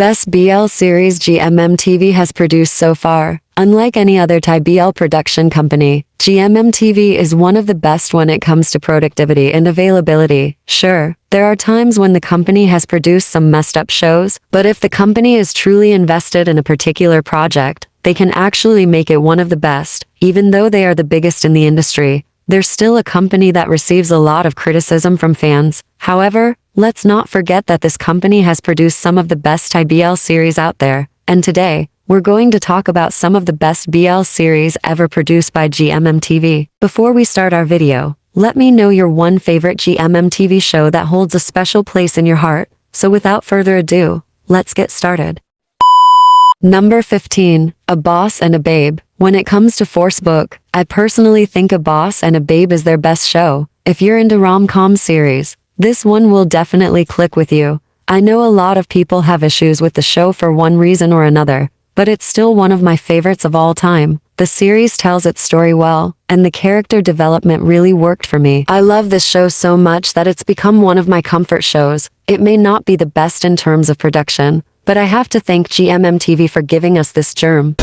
Best BL series Gmmtv has produced so far. Unlike any other Thai BL production company, Gmmtv is one of the best when it comes to productivity and availability. Sure, there are times when the company has produced some messed up shows, but if the company is truly invested in a particular project, they can actually make it one of the best. Even though they are the biggest in the industry, they're still a company that receives a lot of criticism from fans. However, let's not forget that this company has produced some of the best Thai BL series out there, and today, we're going to talk about some of the best BL series ever produced by Gmmtv. Before we start our video, let me know your one favorite Gmmtv show that holds a special place in your heart. So without further ado, let's get started. Number 15. A Boss and a Babe. When it comes to Force Book, I personally think A Boss and a Babe is their best show. If you're into rom-com series, this one will definitely click with you. I know a lot of people have issues with the show for one reason or another, but it's still one of my favorites of all time. The series tells its story well, and the character development really worked for me. I love this show so much that it's become one of my comfort shows. It may not be the best in terms of production, but I have to thank Gmmtv for giving us this germ.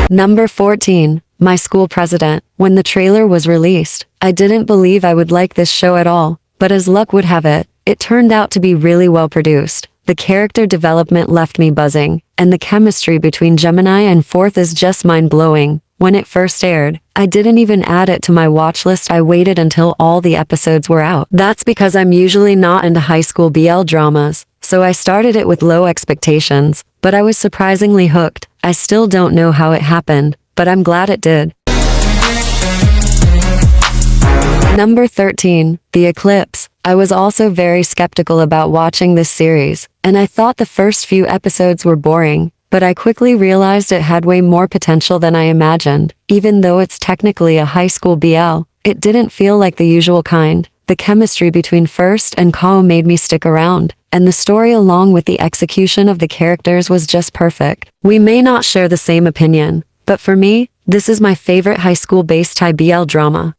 Number 14. My School President. When the trailer was released, I didn't believe I would like this show at all, but as luck would have it, it turned out to be really well produced. The character development left me buzzing, and the chemistry between Gemini and Fourth is just mind-blowing. When it first aired, I didn't even add it to my watch list. I waited until all the episodes were out. That's because I'm usually not into high school BL dramas, so I started it with low expectations, but I was surprisingly hooked. I still don't know how it happened, but I'm glad it did. Number 13. The Eclipse. I was also very skeptical about watching this series, and I thought the first few episodes were boring, but I quickly realized it had way more potential than I imagined. Even though it's technically a high school BL, it didn't feel like the usual kind. The chemistry between First and Kao made me stick around, and the story along with the execution of the characters was just perfect. We may not share the same opinion, but for me, this is my favorite high school-based Thai BL drama.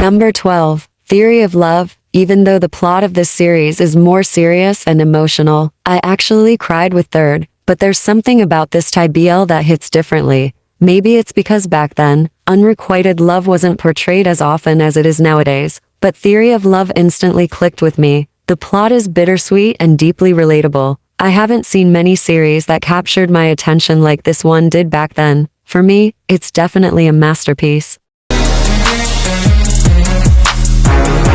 Number 12. Theory of Love. Even though the plot of this series is more serious and emotional, I actually cried with Third, but there's something about this Thai BL that hits differently. Maybe it's because back then, unrequited love wasn't portrayed as often as it is nowadays, but Theory of Love instantly clicked with me. The plot is bittersweet and deeply relatable. I haven't seen many series that captured my attention like this one did back then. For me, it's definitely a masterpiece.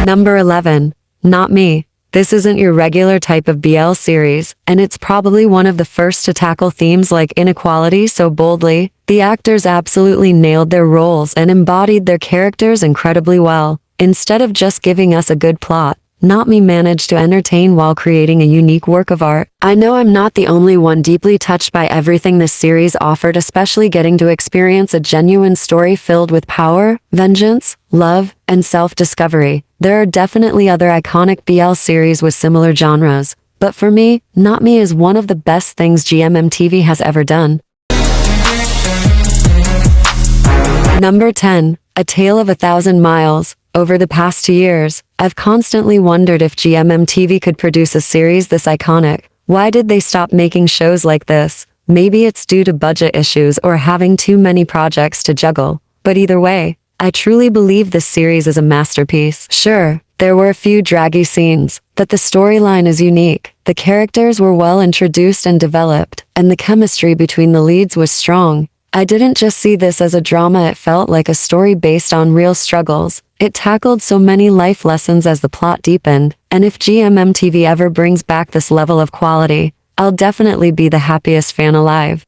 Number 11. Not Me. This isn't your regular type of BL series, and it's probably one of the first to tackle themes like inequality so boldly. The actors absolutely nailed their roles and embodied their characters incredibly well. Instead of just giving us a good plot, Not Me managed to entertain while creating a unique work of art. I know I'm not the only one deeply touched by everything this series offered, especially getting to experience a genuine story filled with power, vengeance, love, and self-discovery. There are definitely other iconic BL series with similar genres, but for me, Not Me is one of the best things Gmmtv has ever done. Number 10. A Tale of a Thousand Miles. Over the past 2 years, I've constantly wondered if Gmmtv could produce a series this iconic. Why did they stop making shows like this? Maybe it's due to budget issues or having too many projects to juggle. But either way, I truly believe this series is a masterpiece. Sure, there were a few draggy scenes, but the storyline is unique. The characters were well introduced and developed, and the chemistry between the leads was strong. I didn't just see this as a drama, it felt like a story based on real struggles. It tackled so many life lessons as the plot deepened, and if Gmmtv ever brings back this level of quality, I'll definitely be the happiest fan alive.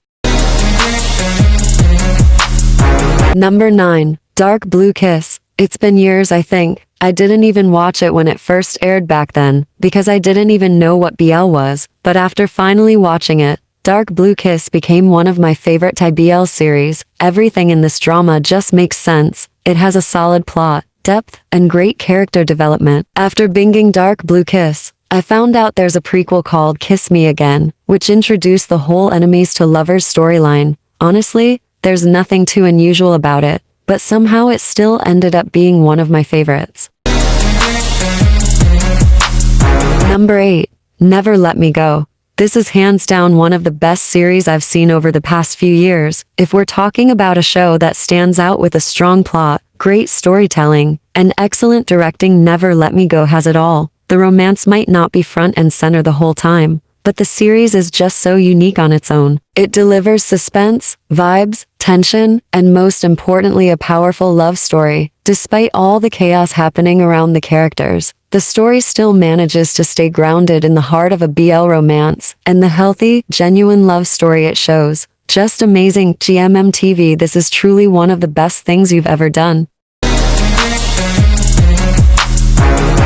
Number 9. Dark Blue Kiss. It's been years, I think. I didn't even watch it when it first aired back then, because I didn't even know what BL was, but after finally watching it, Dark Blue Kiss became one of my favorite Thai BL series. Everything in this drama just makes sense. It has a solid plot, depth, and great character development. After binging Dark Blue Kiss, I found out there's a prequel called Kiss Me Again, which introduced the whole enemies to lovers storyline. Honestly, there's nothing too unusual about it, but somehow it still ended up being one of my favorites. Number 8. Never Let Me Go. This is hands down one of the best series I've seen over the past few years. If we're talking about a show that stands out with a strong plot, great storytelling, and excellent directing, Never Let Me Go has it all. The romance might not be front and center the whole time, but the series is just so unique on its own. It delivers suspense, vibes, tension, and most importantly, a powerful love story. Despite all the chaos happening around the characters, the story still manages to stay grounded in the heart of a BL romance, and the healthy, genuine love story it shows. Just amazing. Gmmtv, this is truly one of the best things you've ever done.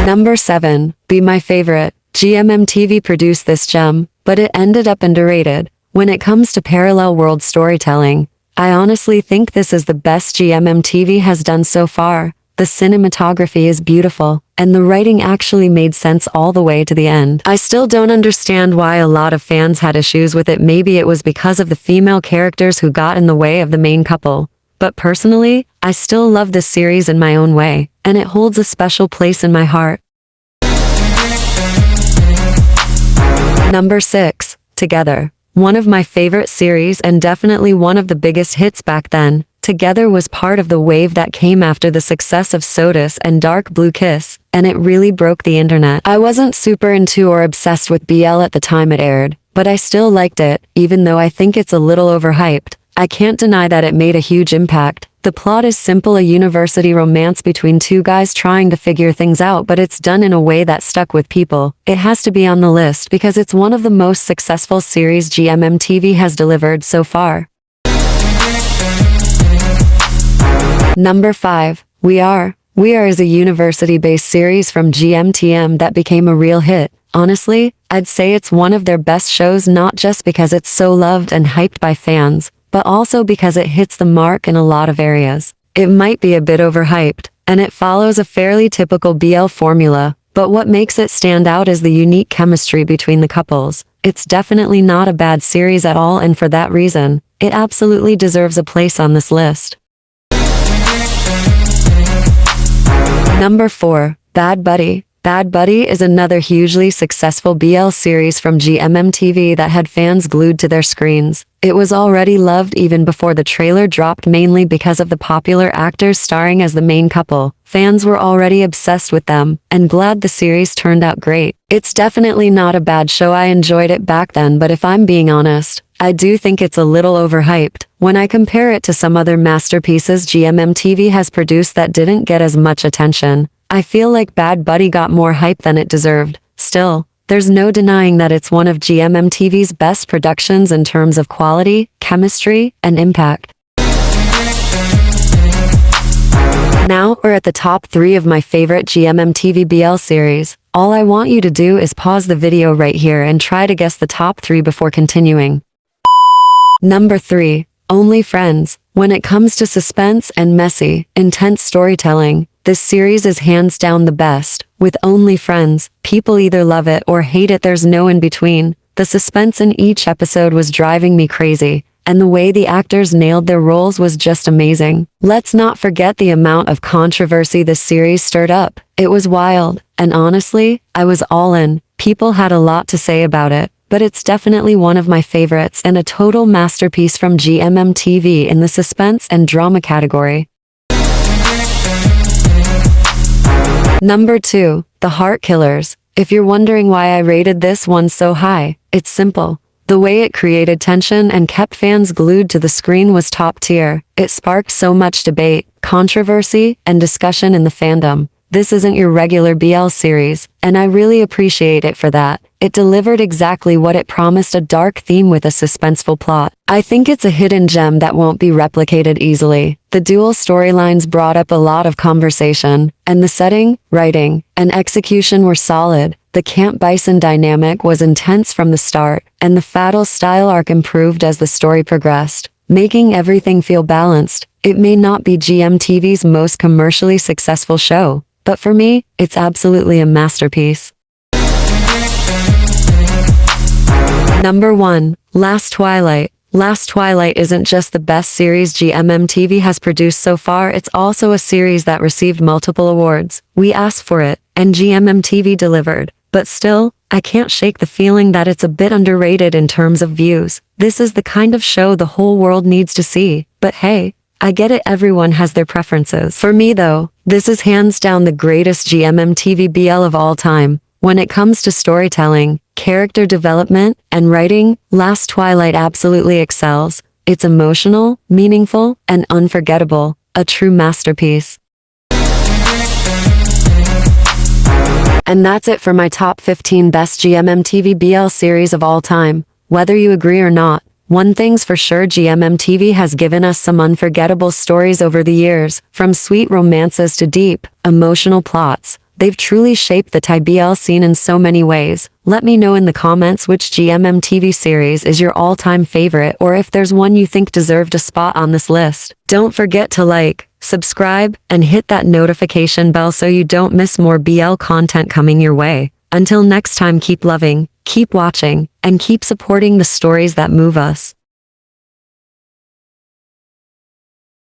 Number 7. Be My Favorite. Gmmtv produced this gem, but it ended up underrated. When it comes to parallel world storytelling, I honestly think this is the best Gmmtv has done so far. The cinematography is beautiful, and the writing actually made sense all the way to the end. I still don't understand why a lot of fans had issues with it. Maybe it was because of the female characters who got in the way of the main couple. But personally, I still love this series in my own way, and it holds a special place in my heart. Number 6. Together. One of my favorite series and definitely one of the biggest hits back then. Together was part of the wave that came after the success of Sodas and Dark Blue Kiss, and it really broke the internet. I wasn't super into or obsessed with BL at the time it aired, but I still liked it, even though I think it's a little overhyped. I can't deny that it made a huge impact. The plot is simple, a university romance between two guys trying to figure things out, but it's done in a way that stuck with people. It has to be on the list because it's one of the most successful series Gmmtv has delivered so far. Number 5. We Are. We Are is a university-based series from Gmmtv that became a real hit. Honestly, I'd say it's one of their best shows, not just because it's so loved and hyped by fans, but also because it hits the mark in a lot of areas. It might be a bit overhyped, and it follows a fairly typical BL formula, but what makes it stand out is the unique chemistry between the couples. It's definitely not a bad series at all, and for that reason, it absolutely deserves a place on this list. Number 4. Bad Buddy. Bad Buddy is another hugely successful BL series from Gmmtv that had fans glued to their screens. It was already loved even before the trailer dropped, mainly because of the popular actors starring as the main couple. Fans were already obsessed with them, and glad the series turned out great. It's definitely not a bad show. I enjoyed it back then, but if I'm being honest, I do think it's a little overhyped. When I compare it to some other masterpieces Gmmtv has produced that didn't get as much attention, I feel like Bad Buddy got more hype than it deserved. Still, there's no denying that it's one of Gmmtv's best productions in terms of quality, chemistry, and impact. Now we're at the top 3 of my favorite Gmmtv BL series. All I want you to do is pause the video right here and try to guess the top 3 before continuing. Number 3. Only Friends. When it comes to suspense and messy, intense storytelling, this series is hands down the best. With Only Friends, people either love it or hate it. There's no in between. The suspense in each episode was driving me crazy, and the way the actors nailed their roles was just amazing. Let's not forget the amount of controversy this series stirred up. It was wild, and honestly, I was all in. People had a lot to say about it, but it's definitely one of my favorites and a total masterpiece from Gmmtv in the suspense and drama category. Number 2. The Heart Killers. If you're wondering why I rated this one so high, it's simple. The way it created tension and kept fans glued to the screen was top tier. It sparked so much debate, controversy, and discussion in the fandom. This isn't your regular BL series, and I really appreciate it for that. It delivered exactly what it promised, a dark theme with a suspenseful plot. I think it's a hidden gem that won't be replicated easily. The dual storylines brought up a lot of conversation, and the setting, writing, and execution were solid. The Camp Bison dynamic was intense from the start, and the Fatal style arc improved as the story progressed, making everything feel balanced. It may not be Gmmtv's most commercially successful show, but for me, it's absolutely a masterpiece. Number 1. Last Twilight. Last Twilight isn't just the best series Gmmtv has produced so far, it's also a series that received multiple awards. We asked for it, and Gmmtv delivered. But still, I can't shake the feeling that it's a bit underrated in terms of views. This is the kind of show the whole world needs to see. But hey, I get it, everyone has their preferences. For me though, this is hands down the greatest GMMTV BL of all time. When it comes to storytelling, character development, and writing, Last Twilight absolutely excels. It's emotional, meaningful, and unforgettable. A true masterpiece. And that's it for my top 15 best GMMTV BL series of all time. Whether you agree or not, one thing's for sure, GMMTV has given us some unforgettable stories over the years, from sweet romances to deep, emotional plots. They've truly shaped the Thai BL scene in so many ways. Let me know in the comments which GMMTV series is your all-time favorite, or if there's one you think deserved a spot on this list. Don't forget to like, subscribe, and hit that notification bell so you don't miss more BL content coming your way. Until next time, keep loving, keep watching, and keep supporting the stories that move us.